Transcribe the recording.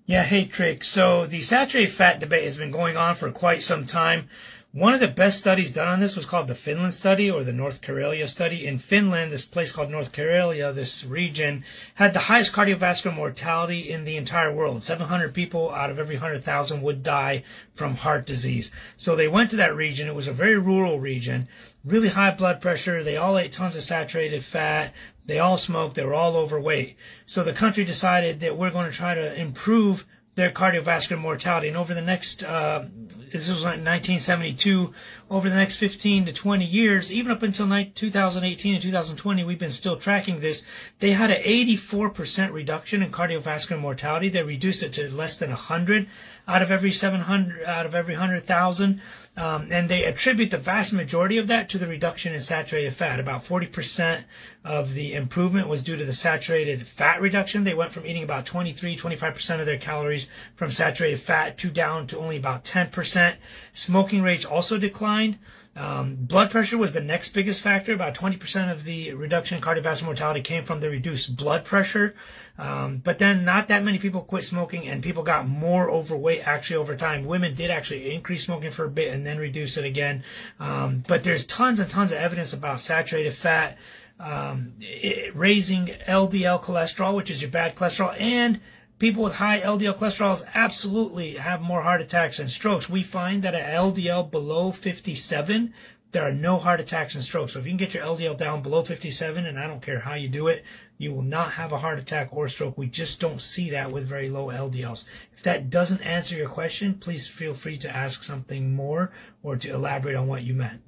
Yeah, hey Trick. So the saturated fat debate has been going on for quite some time. One of the best studies done on this was called the Finland study or the North Karelia study. In Finland, this place called North Karelia, this region, had the highest cardiovascular mortality in the entire world. 700 people out of every 100,000 would die from heart disease. So they went to that region. It was a very rural region, really high blood pressure. They all ate tons of saturated fat. They all smoked. They were all overweight. So the country decided that we're going to try to improve their cardiovascular mortality. And over the next, this was like 1972, over the next 15 to 20 years, even up until 2018 and 2020, we've been still tracking this. They had an 84% reduction in cardiovascular mortality. They reduced it to less than 100 out of every 700, out of every 100,000. And they attribute the vast majority of that to the reduction in saturated fat. About 40% of the improvement was due to the saturated fat reduction. They went from eating about 25% of their calories from saturated fat to down to only about 10%. Smoking rates also declined. Blood pressure was the next biggest factor. About 20% of the reduction in cardiovascular mortality came from the reduced blood pressure. But then not that many people quit smoking, and people got more overweight actually over time. Women did actually increase smoking for a bit and then reduce it again. But there's tons and tons of evidence about saturated fat raising LDL cholesterol, which is your bad cholesterol, and people with high LDL cholesterol absolutely have more heart attacks and strokes. We find that at LDL below 57, there are no heart attacks and strokes. So if you can get your LDL down below 57, and I don't care how you do it, you will not have a heart attack or stroke. We just don't see that with very low LDLs. If that doesn't answer your question, please feel free to ask something more or to elaborate on what you meant.